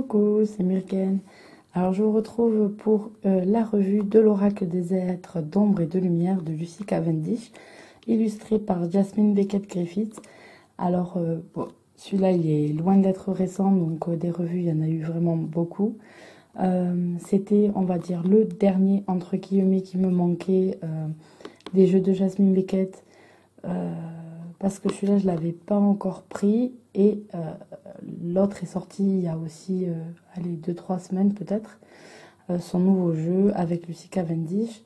Coucou, c'est Murgen. Alors je vous retrouve pour la revue de l'oracle des êtres d'ombre et de lumière de Lucy Cavendish, illustrée par Jasmine Beckett-Griffith. Alors bon, celui-là il est loin d'être récent, donc des revues il y en a eu vraiment beaucoup. C'était, on va dire, le dernier entre guillemets qui me manquait des jeux de Jasmine Beckett. Parce que celui-là je l'avais pas encore pris et l'autre est sorti il y a aussi allez, 2-3 semaines peut-être, son nouveau jeu avec Lucy Cavendish,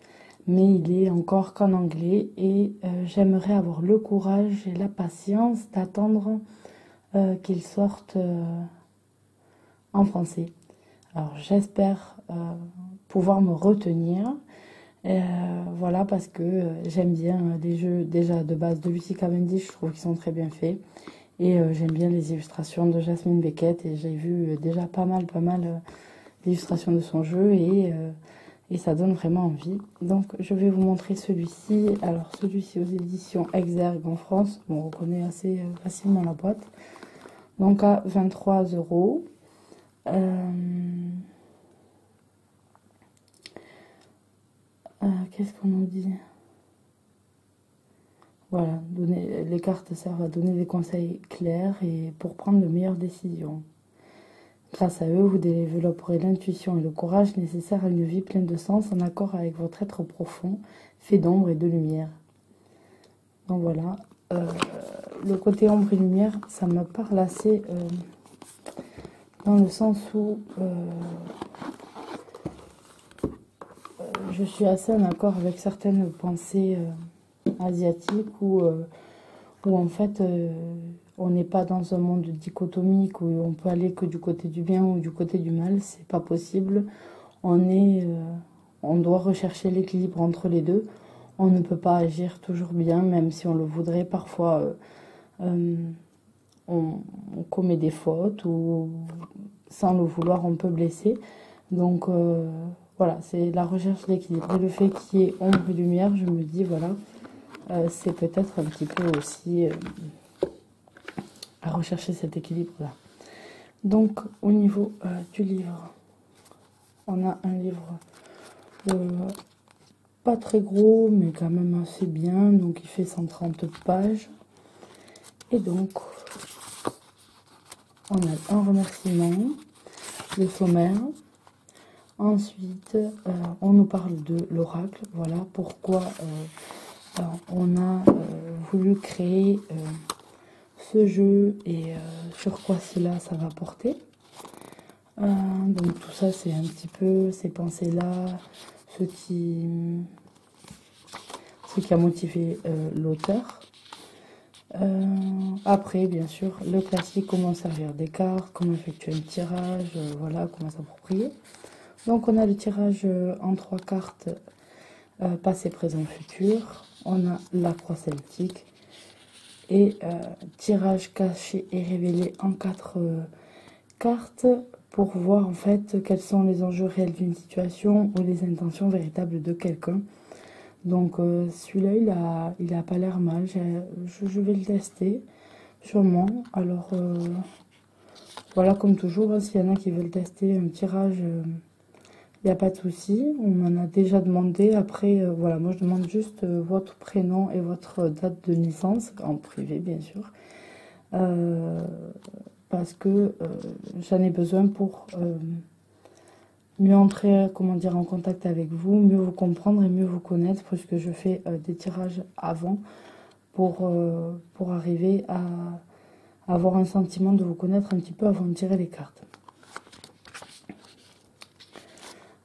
mais il est encore qu'en anglais et j'aimerais avoir le courage et la patience d'attendre qu'il sorte en français. Alors j'espère pouvoir me retenir. Voilà, parce que j'aime bien les jeux déjà de base de Lucy Cavendish, je trouve qu'ils sont très bien faits. Et j'aime bien les illustrations de Jasmine Beckett et j'ai vu déjà pas mal d'illustrations de son jeu et ça donne vraiment envie. Donc je vais vous montrer celui-ci. Alors celui-ci aux éditions Exergue en France, on reconnaît assez facilement la boîte. Donc à 23 €. Qu'est-ce qu'on nous dit? Voilà, les cartes servent à donner des conseils clairs et pour prendre de meilleures décisions. Grâce à eux, vous développerez l'intuition et le courage nécessaires à une vie pleine de sens en accord avec votre être profond, fait d'ombre et de lumière. Donc voilà, le côté ombre et lumière, ça me parle assez dans le sens où je suis assez en accord avec certaines pensées asiatiques où en fait on n'est pas dans un monde dichotomique où on peut aller que du côté du bien ou du côté du mal, c'est pas possible. On doit rechercher l'équilibre entre les deux. On ne peut pas agir toujours bien, même si on le voudrait. Parfois on commet des fautes ou sans le vouloir on peut blesser. Donc voilà, c'est la recherche de l'équilibre. Et le fait qu'il y ait ombre et lumière, je me dis voilà, c'est peut-être un petit peu aussi à rechercher cet équilibre-là. Donc, au niveau du livre, on a un livre pas très gros, mais quand même assez bien. Donc, il fait 130 pages. Et donc, on a un remerciement, le sommaire. Ensuite, on nous parle de l'oracle. Voilà pourquoi on a voulu créer ce jeu et sur quoi cela ça va porter. Donc tout ça c'est un petit peu ces pensées là, ce qui a motivé l'auteur. Après bien sûr le classique, comment servir des cartes, comment effectuer un tirage, voilà, comment s'approprier. Donc on a le tirage en 3 cartes, passé, présent, futur. On a la croix celtique et tirage caché et révélé en 4 cartes pour voir en fait quels sont les enjeux réels d'une situation ou les intentions véritables de quelqu'un. Donc celui-là il a pas l'air mal, je vais le tester sûrement. Alors voilà, comme toujours, hein, s'il y en a qui veulent tester un tirage, il n'y a pas de souci, on m'en a déjà demandé. Après, voilà, moi je demande juste votre prénom et votre date de naissance, en privé bien sûr. Parce que j'en ai besoin pour mieux entrer, comment dire, en contact avec vous, mieux vous comprendre et mieux vous connaître, puisque je fais des tirages avant pour arriver à avoir un sentiment de vous connaître un petit peu avant de tirer les cartes.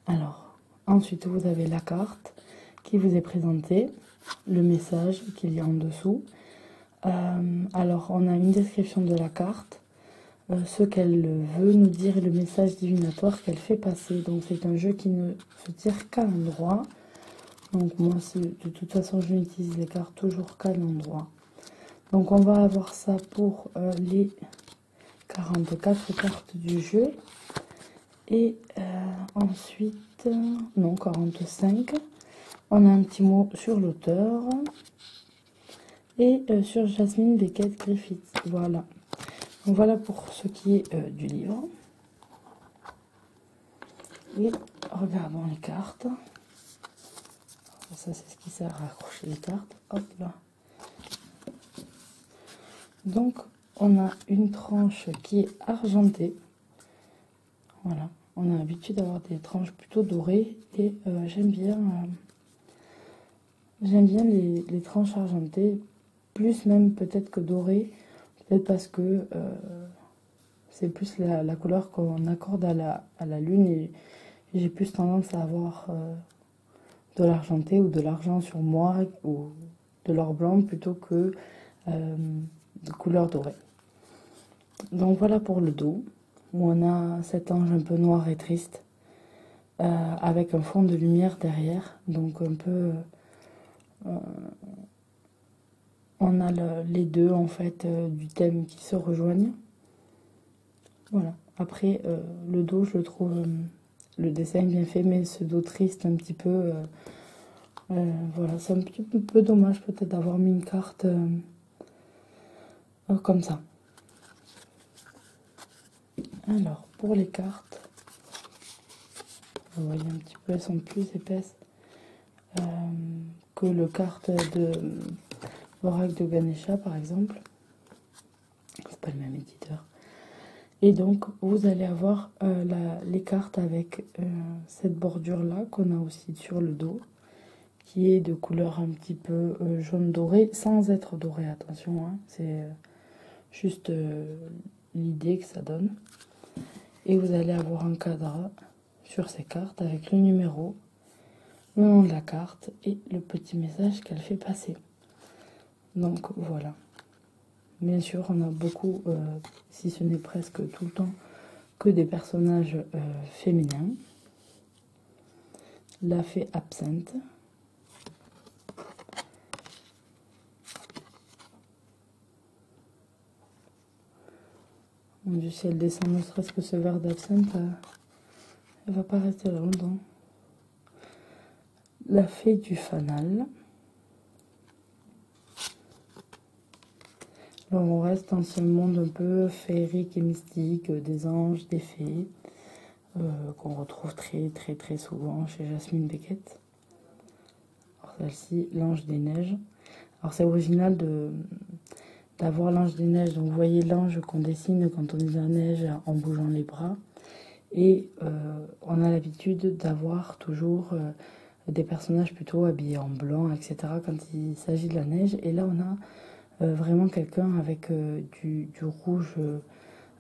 Alors, ensuite, vous avez la carte qui vous est présentée, le message qu'il y a en dessous. Alors, on a une description de la carte, ce qu'elle veut nous dire et le message divinatoire qu'elle fait passer. Donc, c'est un jeu qui ne se tire qu'à l'endroit. Donc, moi, de toute façon, je n'utilise les cartes toujours qu'à l'endroit. Donc, on va avoir ça pour les 44 cartes du jeu. Et ensuite, non, 45, on a un petit mot sur l'auteur et sur Jasmine Beckett-Griffith. Voilà. Donc voilà pour ce qui est du livre. Et regardons les cartes. Ça, c'est ce qui sert à accrocher les cartes. Hop là. Donc, on a une tranche qui est argentée. Voilà. On a l'habitude d'avoir des tranches plutôt dorées. Et j'aime bien les tranches argentées. Plus même peut-être que dorées. Peut-être parce que c'est plus la couleur qu'on accorde à la lune. Et j'ai plus tendance à avoir de l'argenté ou de l'argent sur moi. Ou de l'or blanc plutôt que de couleur dorée. Donc voilà pour le dos, où on a cet ange un peu noir et triste, avec un fond de lumière derrière. Donc un peu, on a les deux en fait du thème qui se rejoignent. Voilà. Après le dos, je le trouve le dessin bien fait, mais ce dos triste un petit peu, voilà, c'est un petit peu dommage peut-être d'avoir mis une carte comme ça. Alors pour les cartes, vous voyez un petit peu, elles sont plus épaisses que le carte de l'oracle de Ganesha par exemple. C'est pas le même éditeur. Et donc vous allez avoir les cartes avec cette bordure là qu'on a aussi sur le dos, qui est de couleur un petit peu jaune doré, sans être doré, attention, hein, c'est juste l'idée que ça donne. Et vous allez avoir un cadre sur ces cartes avec le numéro, le nom de la carte et le petit message qu'elle fait passer. Donc voilà. Bien sûr, on a beaucoup, si ce n'est presque tout le temps, que des personnages féminins. La fée absente. Mon Dieu, si elle descend ne serait-ce que ce verre d'absinthe, elle va pas rester là longtemps. La fée du fanal. Alors on reste dans ce monde un peu féerique et mystique, des anges, des fées, qu'on retrouve très souvent chez Jasmine Beckett. Alors celle-ci, l'ange des neiges. Alors c'est original d'avoir l'ange des neiges. Donc vous voyez l'ange qu'on dessine quand on est dans la neige en bougeant les bras. Et on a l'habitude d'avoir toujours des personnages plutôt habillés en blanc, etc. quand il s'agit de la neige. Et là on a vraiment quelqu'un avec du rouge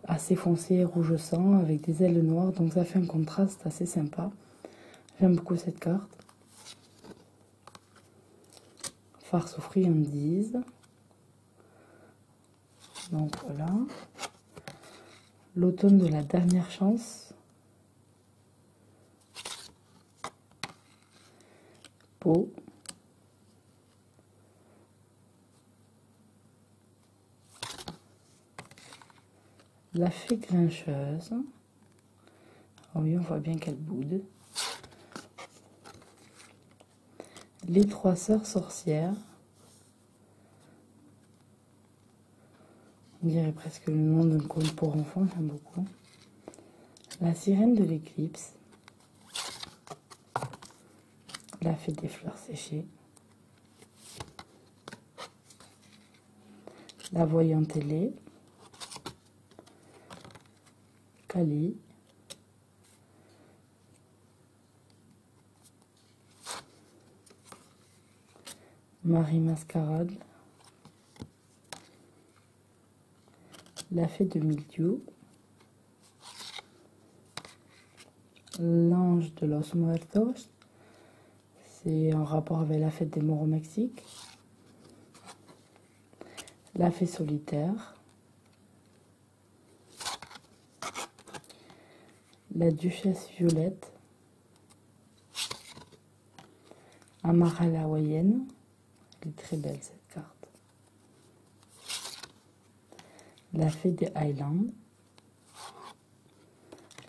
assez foncé, rouge sang, avec des ailes noires. Donc ça fait un contraste assez sympa. J'aime beaucoup cette carte. Farce aux friandises. Donc voilà. L'automne de la dernière chance. Peau. La fée grincheuse. Oh oui, on voit bien qu'elle boude. Les trois sœurs sorcières. On dirait presque le nom d'un conte pour enfants, j'aime beaucoup. La sirène de l'éclipse. La fée des fleurs séchées. La voyante ailée. Kali. Marie Mascarade. La fée de Mildiou. L'ange de los Muertos. C'est en rapport avec la fête des morts au Mexique. La fée solitaire. La duchesse violette. Amara la hawaïenne. Elle est très belle cette carte. La fée des Highlands.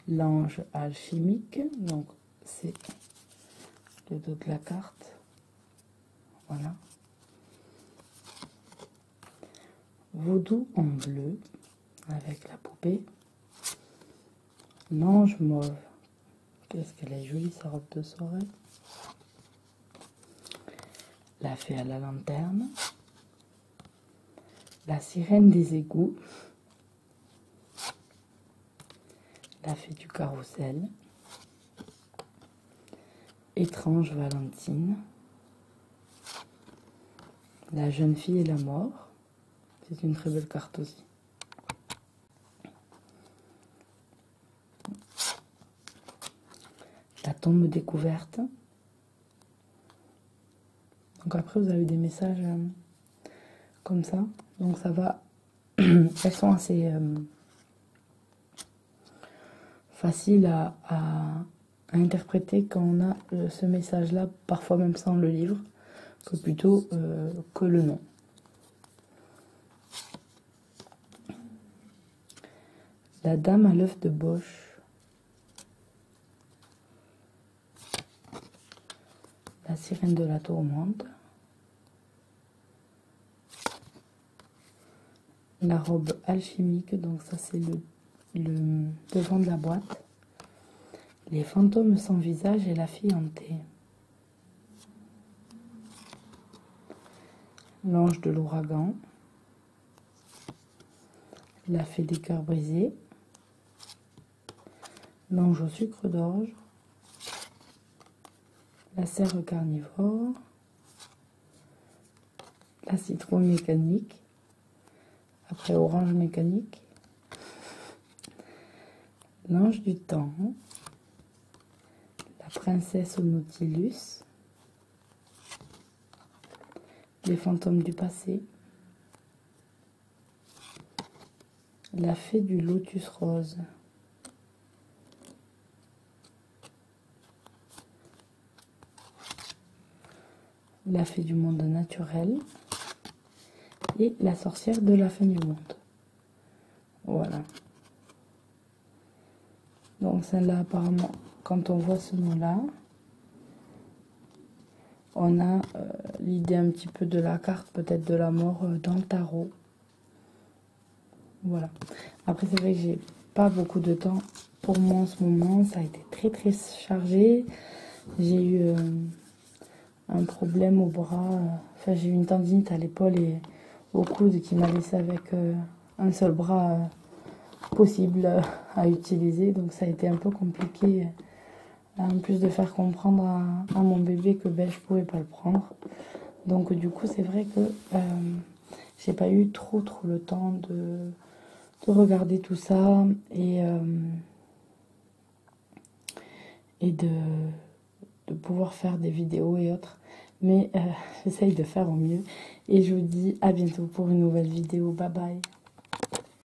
L'ange alchimique. Donc c'est le dos de la carte. Voilà. Vaudou en bleu avec la poupée. L'ange mauve Qu'est-ce qu'elle est jolie, sa robe de soirée. La fée à la lanterne. La sirène des égouts. La fée du carrousel. Étrange Valentine. La jeune fille et la mort. C'est une très belle carte aussi. La tombe découverte. Donc après, vous avez des messages comme ça. Donc ça va... Elles sont assez faciles à interpréter quand on a ce message-là, parfois même sans le livre, que plutôt que le nom. La dame à l'œuf de Bosch. La sirène de la tourmente. La robe alchimique, donc ça c'est le devant de la boîte. Les fantômes sans visage et la fille hantée. L'ange de l'ouragan. La fée des cœurs brisés. L'ange au sucre d'orge. La serre carnivore. La citrouille mécanique. Après orange mécanique. L'ange du temps. La princesse au nautilus. Les fantômes du passé. La fée du lotus rose. La fée du monde naturel. Et la sorcière de la fin du monde. Voilà. Donc celle-là, apparemment, quand on voit ce nom-là, on a l'idée un petit peu de la carte, peut-être de la mort dans le tarot. Voilà. Après, c'est vrai que j'ai pas beaucoup de temps pour moi en ce moment. Ça a été très très chargé. J'ai eu un problème au bras. Enfin, j'ai eu une tendinite à l'épaule et au coude qui m'a laissé avec un seul bras possible à utiliser. Donc ça a été un peu compliqué. En plus de faire comprendre à mon bébé que ben, je pouvais pas le prendre. Donc du coup, c'est vrai que j'ai pas eu trop le temps de regarder tout ça et de pouvoir faire des vidéos et autres. Mais j'essaye de faire au mieux. Et je vous dis à bientôt pour une nouvelle vidéo. Bye bye.